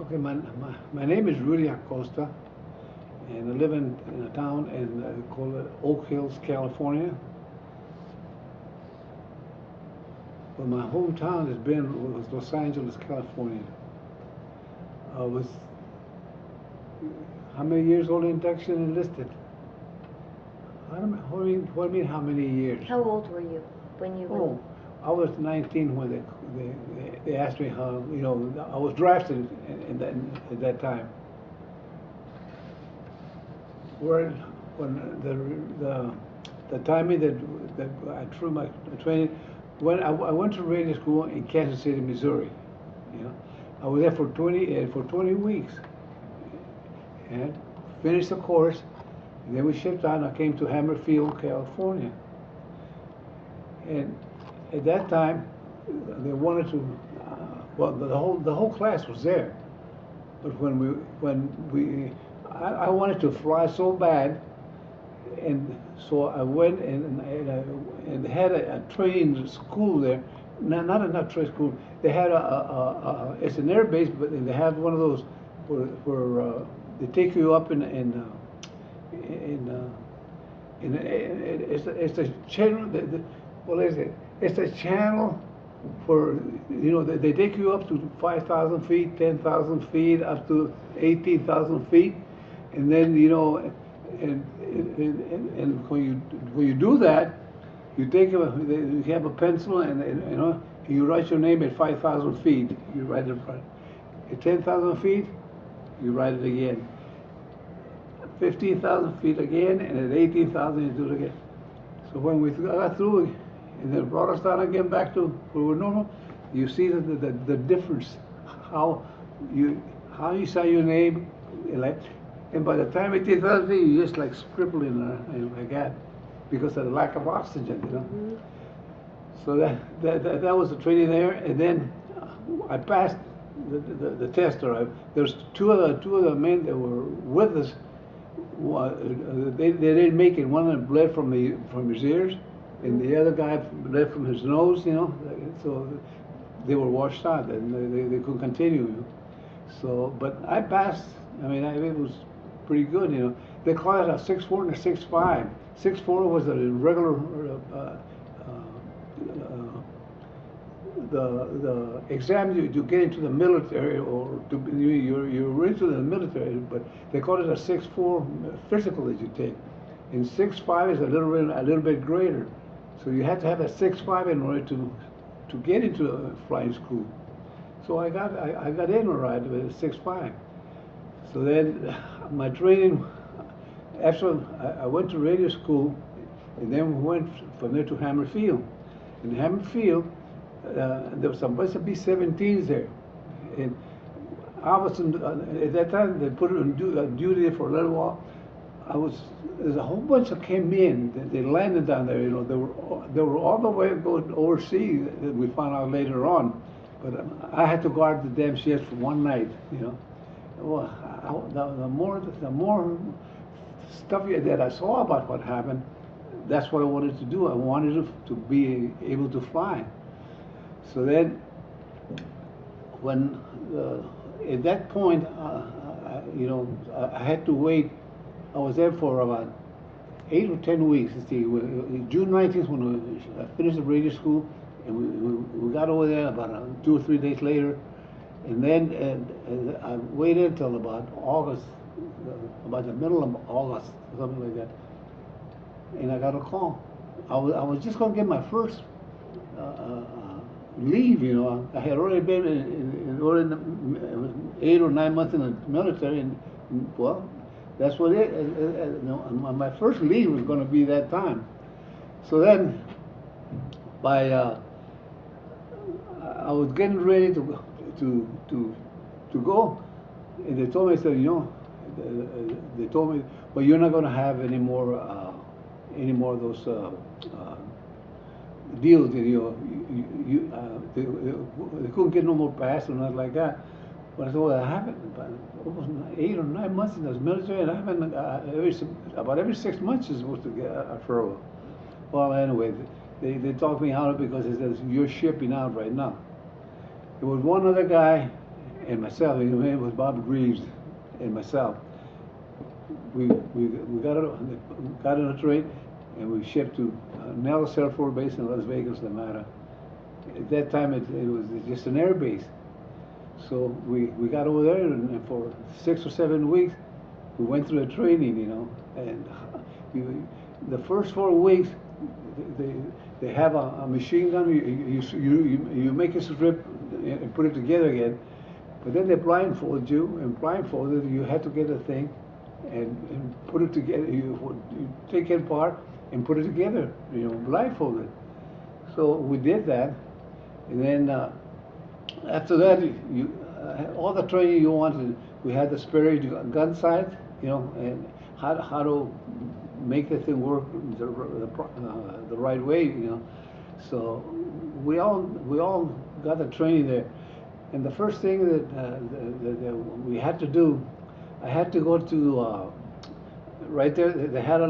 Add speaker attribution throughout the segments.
Speaker 1: Okay, my name is Rudy Acosta, and I live in a town called Oak Hills, California. But my hometown was Los Angeles, California. I was how many years old induction enlisted? I don't know, what do you mean how many years?
Speaker 2: How old were you when you
Speaker 1: Oh, I was 19 when they asked me how, I was drafted at that time. Where when the timing that I threw my training, when I went to radio school in Kansas City, Missouri, you know, I was there for 20 weeks and finished the course. And then we shipped out and I came to Hammerfield, California. And at that time, they wanted to, well, the whole class was there. But I wanted to fly so bad, and so I went and had a training school there. Not training school. They had it's an air base, but they have one of those where they take you up it's a channel. What is it? It's a channel for they take you up to 5,000 feet, 10,000 feet, up to 18,000 feet, and then and when you do that, you have a pencil and you write your name at 5,000 feet. You write it at 10,000 feet. You write it again. 15,000 feet again, and at 18,000 you do it again. So when we got through, and then brought us down again back to where we're normal, you see the difference, how you say your name, and by the time 18,000 feet, you just like scribbling like that, because of the lack of oxygen,
Speaker 2: Mm-hmm.
Speaker 1: So that was the training there, and then I passed the test. There's two of the men that were with us. They didn't make it. One of them bled from his ears, and the other guy bled from his nose. So they were washed out, and they couldn't continue. So, but I passed. I mean, it was pretty good. They call it a 6'4" and a 6'5". 6'4" was a regular. The exam you get into the military, or you're into the military, but they call it a 6'4" physical that you take, and 6'5" is a little bit greater. So you have to have a 6'5" in order to get into flying school. So I got in all right with a 6'5". So then my training, after I went to radio school, and then we went from there to Hammerfield. In Hammerfield, there was some bunch of B-17s there, and I was at that time they put it on duty for a little while. There's a whole bunch that came in. They landed down there. They were all the way going overseas. That we found out later on, but I had to guard the damn ships for one night. Well, the more stuff that I saw about what happened, that's what I wanted to do. I wanted to be able to fly. So then, when at that point, I had to wait. I was there for about 8 or 10 weeks. See, June 19th, when I finished the radio school, and we got over there about 2 or 3 days later, and then I waited until about August, about the middle of August, something like that, and I got a call. I was just going to get my first leave. I had already been in 8 or 9 months in the military, and well, that's what my first leave was going to be that time. So then, I was getting ready to go, and they told me, they told me, well, you're not going to have any more of those deals. They couldn't get no more pass or nothing like that. But I said, well, I haven't, almost 8 or 9 months in the military, and I haven't, about every 6 months you're supposed to get a furlough. Well, anyway, they talked me out of it because it says, you're shipping out right now. There was one other guy, and myself, his name was Bob Greaves, and myself. We got on a train, and we shipped to Nellis Air Force Base in Las Vegas, Nevada. At that time, it was just an air base. So we got over there, and for 6 or 7 weeks, we went through a training, you know. And the first 4 weeks, they have a machine gun. You make a strip and put it together again. But then they blindfold you, and blindfolded, you had to get a thing and put it together. You take it apart and put it together, you know, blindfolded. So we did that, and then after that, all the training you wanted. We had the spare gun sight, you know, and how to make the thing work the right way, you know. So we all got the training there. And the first thing that we had to do, I had to go to right there. They had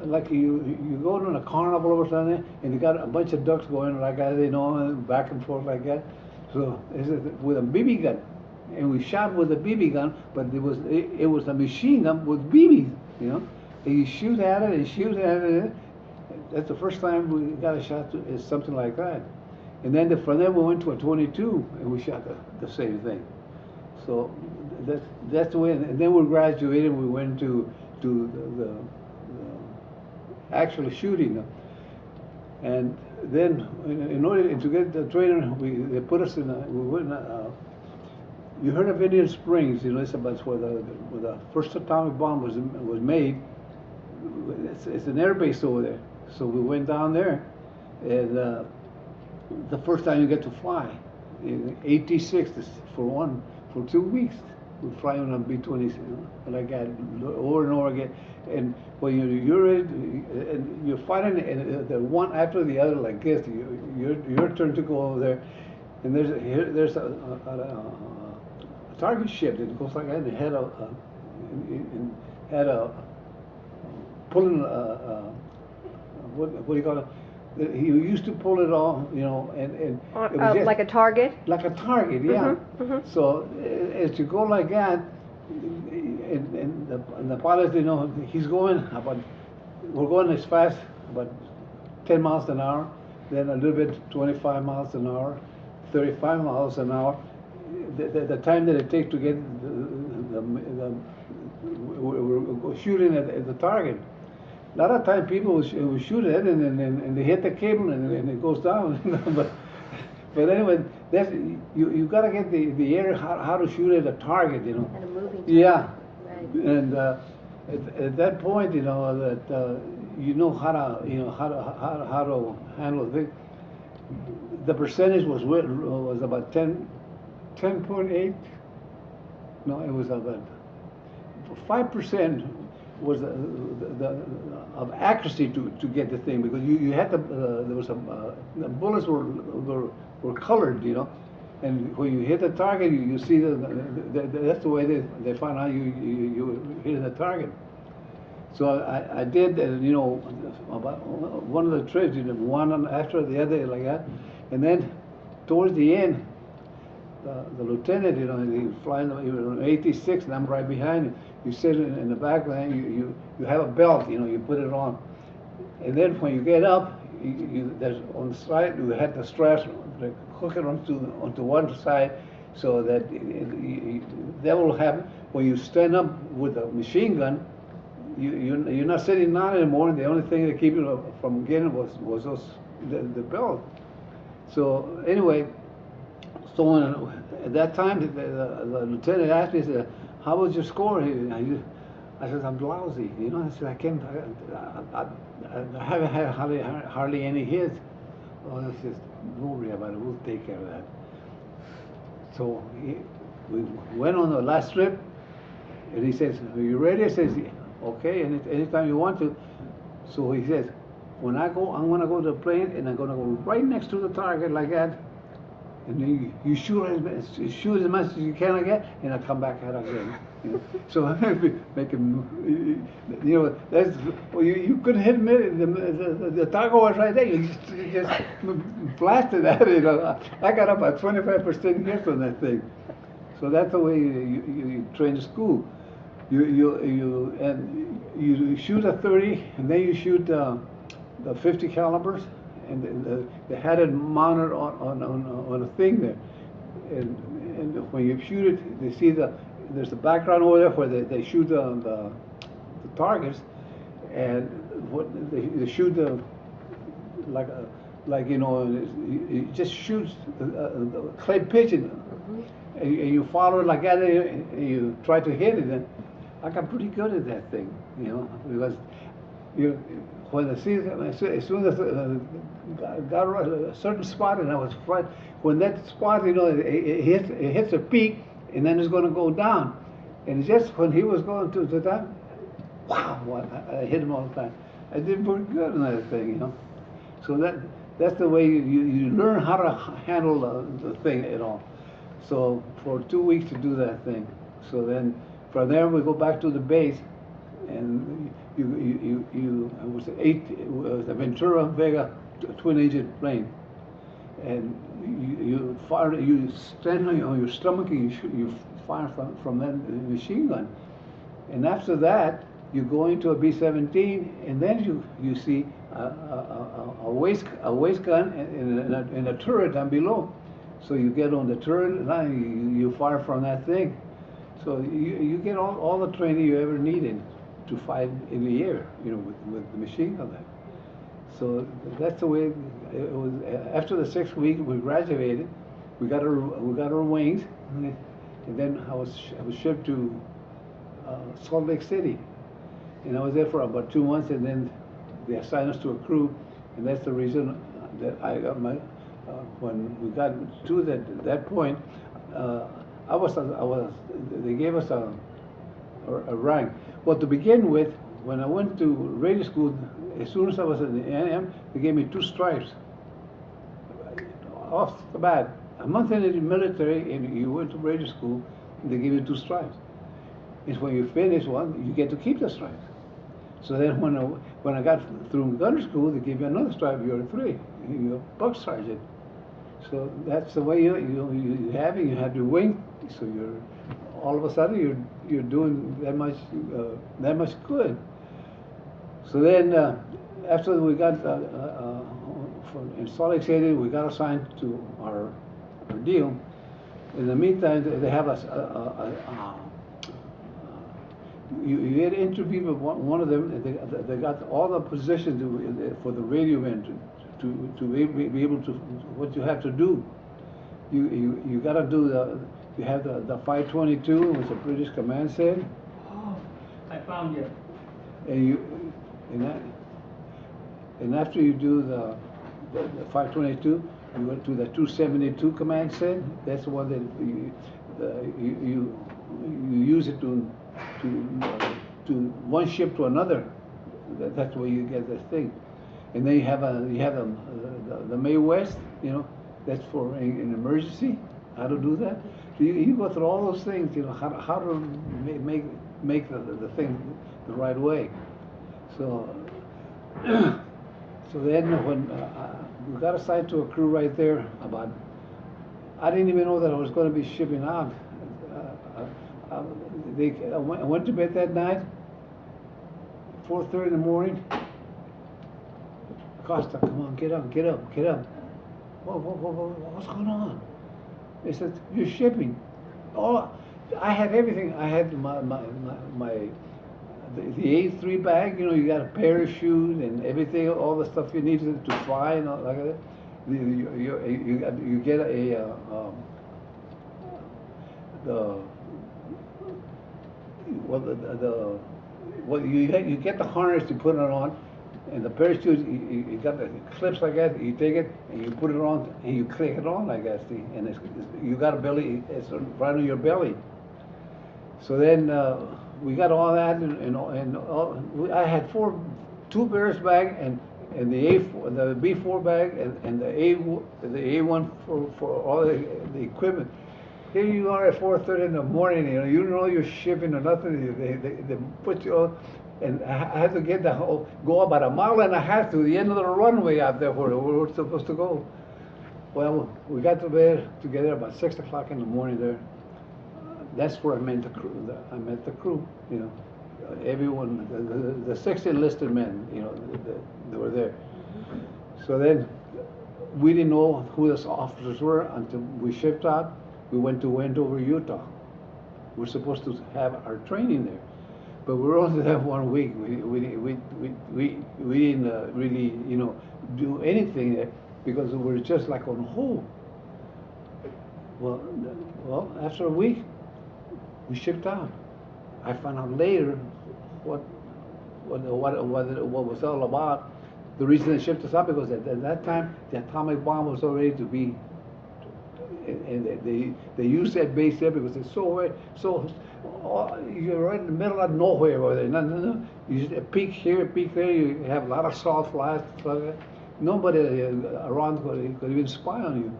Speaker 1: like you go to a carnival or something, and you got a bunch of ducks going like that, you know, back and forth like that. So it's with a BB gun, and we shot with a BB gun, but it was a machine gun with BBs, you know. And you shoot at it and shoot at it. That's the first time we got a shot at something like that. And then from there we went to a 22, and we shot the same thing. So that's the way. And then we graduated. We went to the actual shooting. And then in order to get the training, they put us in. We went. You heard of Indian Springs? You know, it's about where the first atomic bomb was made. It's an air base over there. So we went down there, and the first time you get to fly in 86 for 2 weeks. We fly on a B-26, and I got over and over again. And when you're ready, and you're fighting, and the one after the other like this, your turn to go over there, and there's a target ship that goes like that. And had a pulling what do you call it? He used to pull it off, you know, and it was just
Speaker 2: like a target?
Speaker 1: Like a target, yeah. So as you go like that, and the pilot, you know, we're going as fast, about 10 miles an hour, then a little bit 25 miles an hour, 35 miles an hour. The time that it takes to get we're shooting at the target. A lot of time people will shoot it and they hit the cable and it goes down. but anyway, you got to get the air how to shoot at a target, you know.
Speaker 2: And a moving target.
Speaker 1: Yeah.
Speaker 2: Right.
Speaker 1: And at that point, you know, that you know how to handle it. The percentage was about 10.8. No, it was about 5%. Was of accuracy to get the thing, because you had there was some the bullets were colored, you know, and when you hit the target, you see that's the way they find out you hit the target. So I did, you know, about one of the trips, you know, one after the other like that, and then towards the end, the lieutenant, you know, he's flying, he was on 86, and I'm right behind him. You sit in the back lane, you have a belt, you know, you put it on. And then when you get up, there's on the side, you had the straps, hook it onto one side, so that that will happen. When you stand up with a machine gun, you're not sitting down anymore. The only thing that keep you from getting was the belt. So anyway, so at that time, the lieutenant asked me, he said, "How was your score?" I said, "I'm lousy." You know, I said, I haven't had hardly any hits. Oh, I said, "Don't worry about it. We'll take care of that." So we went on the last trip, and he says, "Are you ready?" I says, "Okay, anytime you want to." So he says, "When I go, I'm going to go to the plane, and I'm going to go right next to the target like that. and then you shoot as much as you can again, and I come back out again. You know? So make him, you know, that's well, you couldn't hit him. The target was right there. You just blasted at it. You know? I got about 25% hit from that thing. So that's the way you train the school. You shoot a 30, and then you shoot the 50 calibers, and they had it mounted on a thing there. And when you shoot it, they see there's the background over there where they shoot the targets, and what they shoot like you know, it just shoots the clay pigeon, and you follow it like that, and you try to hit it. And I got pretty good at that thing, you know, because when the season, as soon as got a certain spot, and I was right when that spot, you know, it hits a peak, and then it's going to go down, and just when he was going to that, wow, I hit him all the time. I did pretty good on that thing, you know. So that's the way you learn how to handle the thing at all. So for 2 weeks to do that thing. So then from there we go back to the base, and it was a Ventura Vega twin-engine plane, and you fire, you stand on your stomach and you fire from that machine gun, and after that you go into a B-17, and then you see a waist gun and a turret down below. So you get on the turret and you fire from that thing. So you get all the training you ever needed to fight in the air, you know, with the machine gun there. So that's the way it was. After the 6th week, we graduated. We got our wings, and then I was shipped to Salt Lake City, and I was there for about 2 months, and then they assigned us to a crew, and that's the reason that I got my. When we got to that point, they gave us a rank. Well, to begin with, when I went to radio school, as soon as I was in the AM, they gave me 2 stripes. Off the bat, a month in the military, and you went to radio school, they give you 2 stripes. And when you finish one, you get to keep the stripes. So then when I got through gunner school, they give you another stripe. You're a 3. You're a buck sergeant. So that's the way you have it. You have your wing. So you're all of a sudden you're doing that much good. So then after we got in Salt Lake City, we got assigned to our deal. In the meantime, they have us. You get interviewed with one of them. They got all the positions for the radio men to be able to what you have to do. You got to do you have the 522, which the British command said.
Speaker 3: Oh, I found you.
Speaker 1: And after you do the 522, you go to the 272 command said. That's the one that you use it to one ship to another. That's where you get this thing. And then you have the May West, you know, that's for an emergency, how to do that. So you go through all those things, you know, how to make the thing the right way. So so then when we got assigned to a crew right there, I didn't even know that I was going to be shipping out. I went to bed that night, 4:30 in the morning. Costa, come on, get up. What's going on? They said, you're shipping. Oh, I had everything. I had the A3 bag, you know, you got a parachute and everything, all the stuff you need to fly and all like that. You get you get the harness to put it on, and the parachute you got the clips like that. You take it and you put it on and you click it on like that. See, and you got a belly. It's right on your belly. So then we got all that, and I had 2 bears bag and and the the B4 bag, and the A1 for all the equipment. Here you are at 4:30 in the morning, you know you're shipping or nothing, they put you on, and I had to get go about 1.5 miles to the end of the runway out there where we were supposed to go. Well, we got to bed together about 6 o'clock in the morning there. That's where I met the crew, everyone, the 6 enlisted men, they were there. So then, we didn't know who the officers were until we shipped out. We went to Wendover, Utah. We're supposed to have our training there, but we were only there 1 week. We didn't really, do anything there because we were just like on hold. Well, after a week, we shipped out. I found out later what was all about. The reason they shipped us out because at that time the atomic bomb was all ready to be. And they used that base there because it's so you're right in the middle of nowhere over there. No. You just peek here, peek there. You have a lot of salt flies. Nobody around could even spy on you.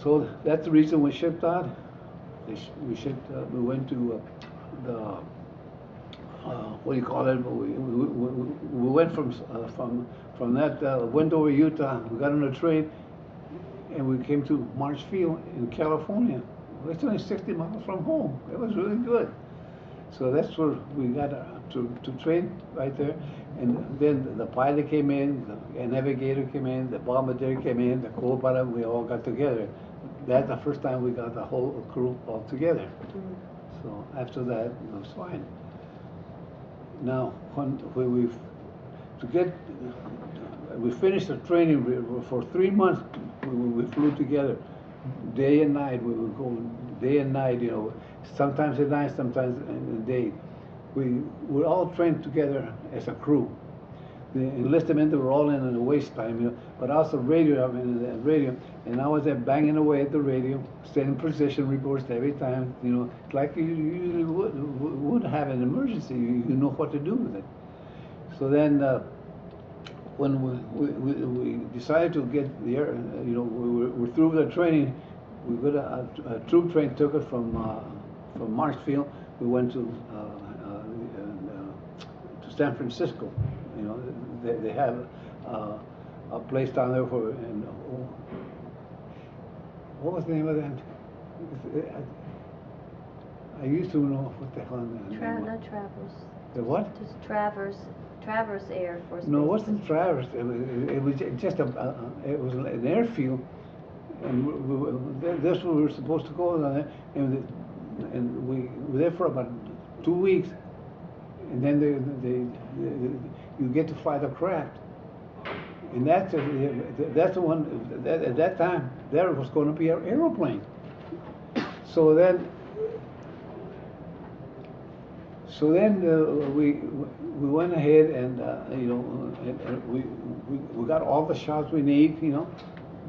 Speaker 1: So that's the reason we shipped out. We went to the what do you call it? We went from that Wendover, Utah. We got on a train. And we came to Marshfield in California. It's only 60 miles from home. It was really good. So that's where we got to train right there. And then the pilot came in, the navigator came in, the bombardier came in, the co-pilot, we all got together. That's the first time we got the whole crew all together. So after that, it was fine. Now, we finished the training for 3 months. We flew together, day and night. We would go day and night. Sometimes at night, sometimes in the day. We were all trained together as a crew. The enlisted men were all in the waste time, but also radio. And I was there banging away at the radio, sending position reports every time. Like you usually would have an emergency. You know what to do with it. So then. When we decided to get the air, we're through the training. We got a troop train took us from Marshfield. We went to San Francisco. They have a place down there for. And what was the name of that? I used to know what the hell.
Speaker 2: Not Traverse.
Speaker 1: The what?
Speaker 2: Just Traverse Air Force.
Speaker 1: No, it wasn't Traverse. It was just it was an airfield, and that's where we were supposed to go. And we were there for about 2 weeks, and then you get to fly the craft, and that's the one. At that time, there was going to be an aeroplane. So then we went ahead and we got all the shots we need.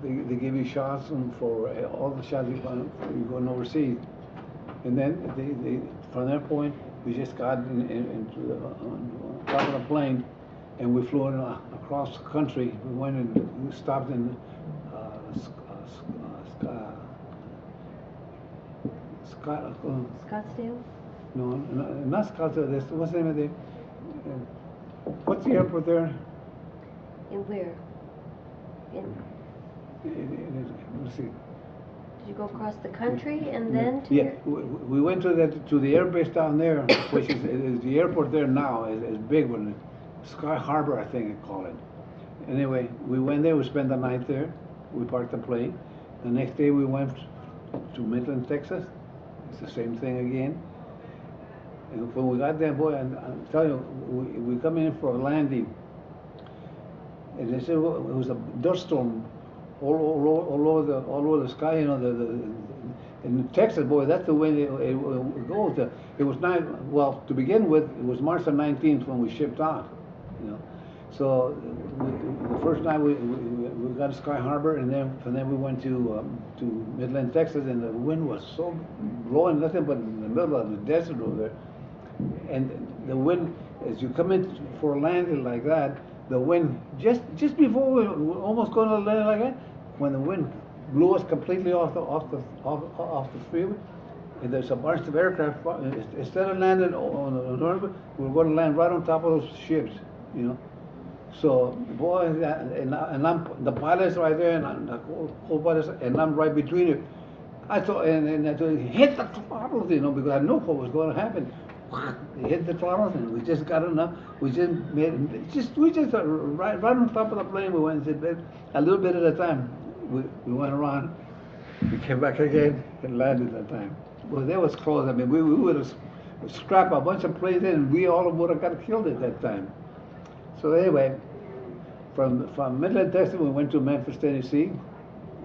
Speaker 1: They give you shots for all the shots you're going overseas, and then they from that point we just got into the top of the plane, and we flew across the country. We went and we stopped in
Speaker 2: Scottsdale?
Speaker 1: No, not Scottsdale. What's the name of the? What's the airport there?
Speaker 2: In where?
Speaker 1: Let's see.
Speaker 2: Did you go across the country and then to?
Speaker 1: Yeah, we went to the air base down there, which is the airport there now is big one, Sky Harbor, I think they call it. Anyway, we went there. We spent the night there. We parked the plane. The next day we went to Midland, Texas. It's the same thing again. And when we got there, boy, I'm telling you, we come in for a landing, and they said it was a dust storm all over the sky. In Texas, boy, that's the way it goes. It was not, well, to begin with, it was March the 19th when we shipped out. So the first night we got to Sky Harbor, and then we went to Midland, Texas, and the wind was so blowing, nothing but in the middle of the desert over there. And the wind, as you come in for a landing like that, the wind, just before we were almost going to land like that, when the wind blew us completely off the freeway, and there's a bunch of aircraft, instead of landing on the runway, we were going to land right on top of those ships, you know. So, boy, and I'm, the pilot's right there, and the co-pilot's, and I'm right between it. I thought, and I thought, hit the throttle, you know, because I knew what was going to happen. They hit the throttle, and we just got enough. We just made, we just right on top of the plane. We went and did a little bit at a time. We went around. We came back again and landed that time. Well, that was close. I mean, we would have scrapped a bunch of planes in, and we all would have got killed at that time. So anyway, from Midland, Texas, we went to Memphis, Tennessee.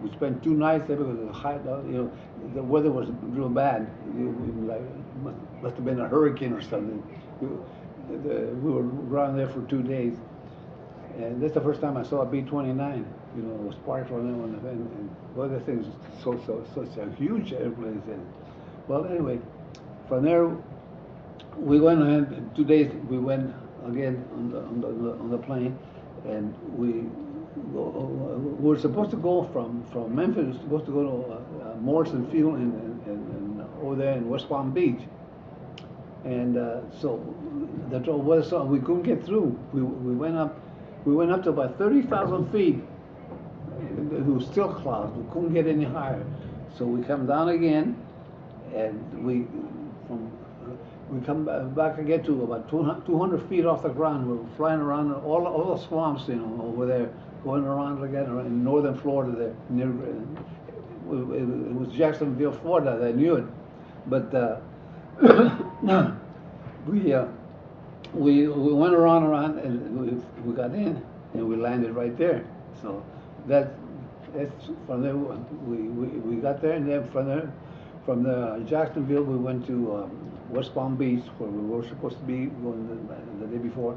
Speaker 1: We spent 2 nights there because the high, you know, the weather was real bad. Like, must have been a hurricane or something. We were around there for 2 days, and that's the first time I saw a B-29. You know, it was parked on them, and boy, that thing's such a huge airplane. Well, anyway, from there we went ahead. 2 days we went again on the plane, and we were supposed to go from Memphis. We were supposed to go to Morrison Field and over there in West Palm Beach. And so the trouble was, we couldn't get through. We went up to about 30,000 feet. It was still clouds. We couldn't get any higher. So we come down again, and we come back again to about 200 feet off the ground. We were flying around all the swamps, you know, over there, going around again in northern Florida there. Near, it was Jacksonville, Florida. I knew it, but we went around and we got in and we landed right there. So that's from there we got there, and then from the Jacksonville we went to West Palm Beach, where we were supposed to be going the day before,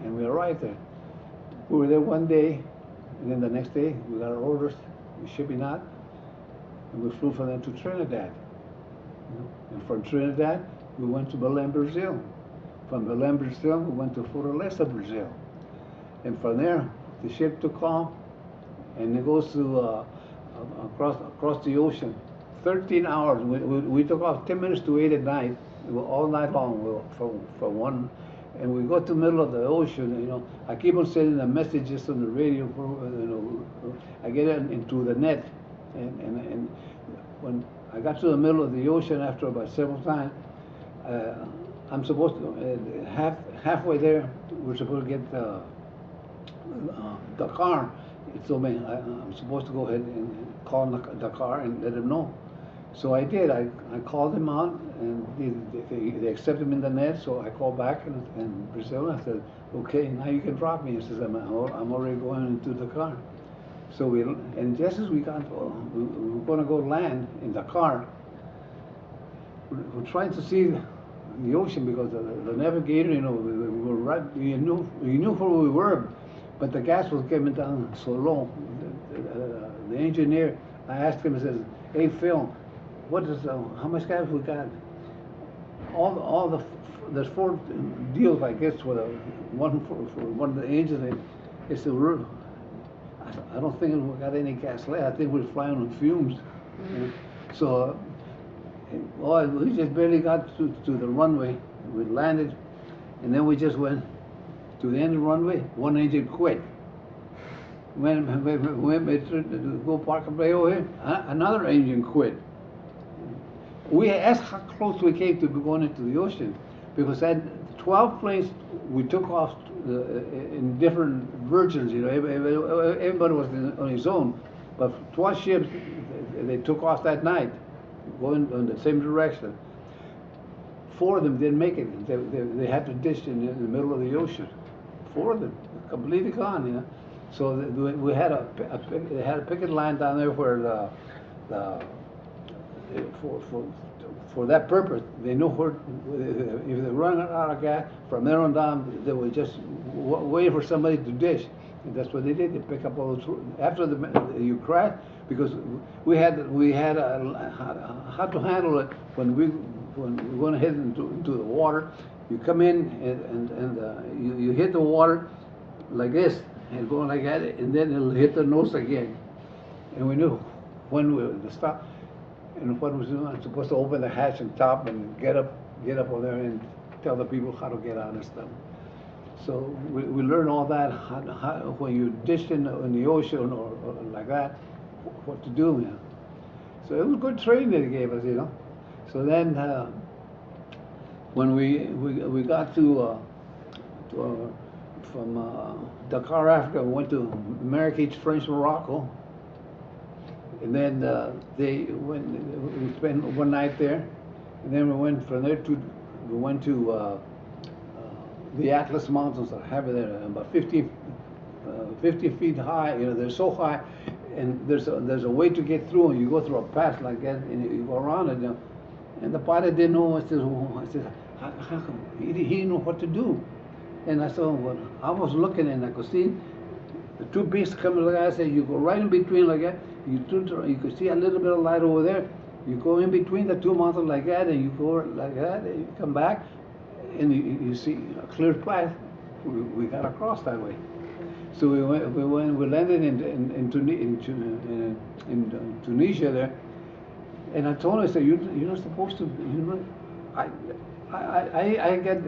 Speaker 1: and we arrived there. We were there 1 day, and then the next day we got our orders, shipping out, and we flew from there to Trinidad. And from Trinidad we went to Belém, Brazil. From Belém, Brazil we went to Fortaleza, Brazil, and from there the ship took off, and it goes to across the ocean. 13 hours. We took off 10 minutes to 8 at night. All night long from one, and we got to the middle of the ocean. You know, I keep on sending the messages on the radio. You know, I get it into the net, and when I got to the middle of the ocean after about several times, I'm supposed to halfway there. We're supposed to get the car. It told me I'm supposed to go ahead and call the car and let them know. So I did. I called them out, and they accepted me in the net. So I called back in Brazil. And I said, "Okay, now you can drop me." He says, "I'm already going into the car." So and just as we got, we were going to go land in the car. We're trying to see the ocean because the navigator, you know, we were right. You knew where we were, but the gas was coming down so low. The engineer, I asked him, I says, "Hey Phil, what is how much gas we got?" There's 4 deals, I guess, with one for one of the engines. It's the roof. I don't think we got any gas left. I think we're flying on fumes. Mm-hmm. So, we just barely got to the runway. We landed, and then we just went to the end of the runway. One engine quit. When we go park and play over here, another engine quit. That's how close we came to going into the ocean, because that 12 planes we took off in different versions. You know, everybody was on his own, but 12 ships they took off that night, going in the same direction. 4 of them didn't make it. They had to ditch in the middle of the ocean. 4 of them completely gone. You know, so we had they had a picket line down there where for that purpose, they know where, if they run out of gas, from there on down, they would just wait for somebody to dish. And that's what they did. They pick up all those, after you crash, because we had how to handle it when we went ahead into the water. You come in and you hit the water. like this, and going like that, and then it'll hit the nose again. And we knew when we were to stop, and what was doing. I'm supposed to open the hatch and top and get up over there and tell the people how to get out and stuff. So we learned all that, how, when you dish in the ocean or like that, what to do, you know. So it was good training they gave us, you know. So then when we got from Dakar, Africa, we went to Marrakech, French Morocco, and then we spent one night there, and then we went from there to the Atlas Mountains that have there, about 50 feet high. You know, they're so high, and there's a way to get through, and you go through a pass like that, and you go around it. You know, and the pilot didn't know. I said, how come? He didn't know what to do. And I said, well, I was looking, and I could see the two beasts coming like that. I said, you go right in between like that. You could see a little bit of light over there. You go in between the two mountains like that, and you go like that, and you come back, and you see a clear path. We got across that way. So we landed in Tunisia there, and I told her, I said, you're not supposed to, you know, I get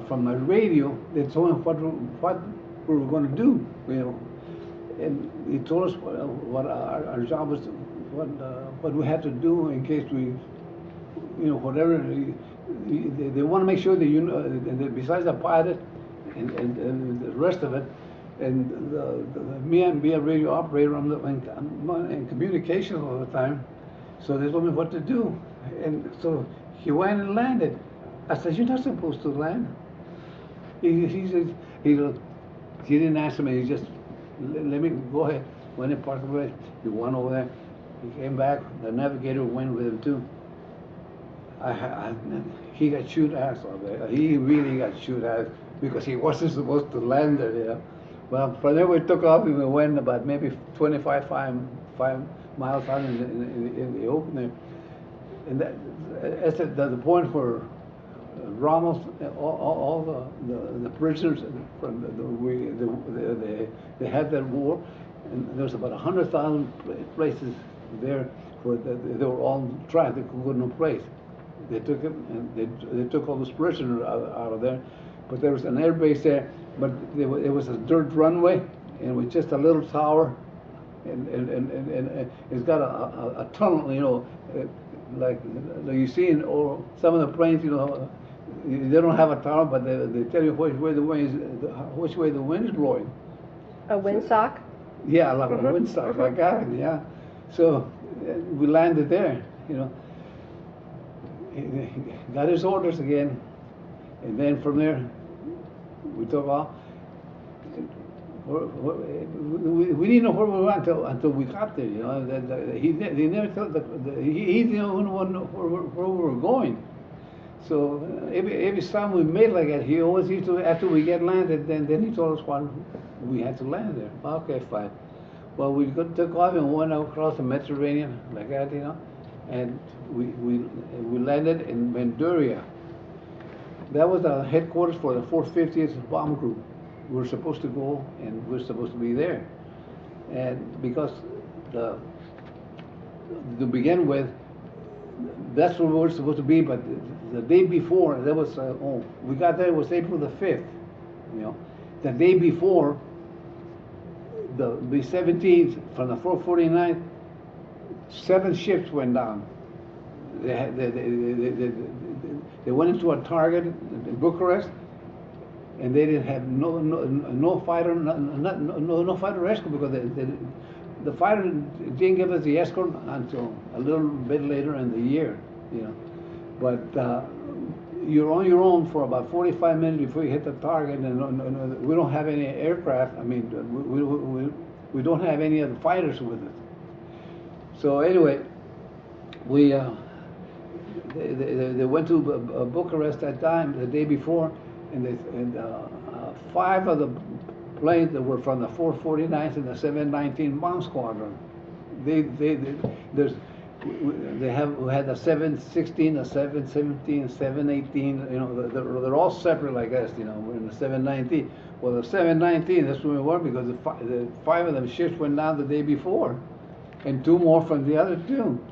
Speaker 1: from my radio, they told me what we were going to do, you know, and he told us what our job was, what we had to do in case we, you know, whatever. They want to make sure that you know, that besides the pilot and the rest of it, and me and be a radio operator, I'm in communication all the time, so they told me what to do, and so he went and landed. I said, you're not supposed to land. He said, he didn't answer me. He just let me go ahead. Went and parked away. He went over there. He came back. The navigator went with him too. He got shoot ass over there. He really got shoot ass because he wasn't supposed to land there. You know. Well, from there we took off and we went about maybe 5 miles out in the open there. And that's the point where Ramos, all the prisoners from they had that war, and there was about 100,000 places there where they were all trapped. They could go no place. They took him, and they took all those prisoners out of there. But there was an air base there, but it was a dirt runway, and it was just a little tower, and it's got a tunnel, you know, like you see in some of the planes, you know, they don't have a tower, but they tell you which way the wind is blowing.
Speaker 2: A windsock?
Speaker 1: Yeah, like a windsock, like that, yeah. So we landed there, you know. He got his orders again, and then from there we took off. We didn't know where we went until we got there. You know, they never told he didn't know where we were going. So every time we made like that, he always used to, after we get landed, then he told us when we had to land there. Okay, fine. Well, we took off and went across the Mediterranean like that, you know, and we landed in Manduria. That was the headquarters for the 450th Bomb Group. We were supposed to go, and we were supposed to be there. And because to begin with, that's where we were supposed to be, but the day before, that was, we got there, it was April the 5th, you know. The day before, the 17th, from the 449th, 7 ships went down. They went into a target in Bucharest, and they didn't have no fighter, no fighter escort, because the fighter didn't give us the escort until a little bit later in the year, you know. But you're on your own for about 45 minutes before you hit the target, and we don't have any aircraft. I mean, we don't have any of the fighters with us. So anyway, they went to Bucharest that time, the day before, and 5 of the planes that were from the 449th and the 719 Bomb Squadron. we had a 716, a 717, 718. You know, they're all separate like us. You know, we're in the 719. Well, the 719, that's where we were because the five of them ships went down the day before, and two more from the other two.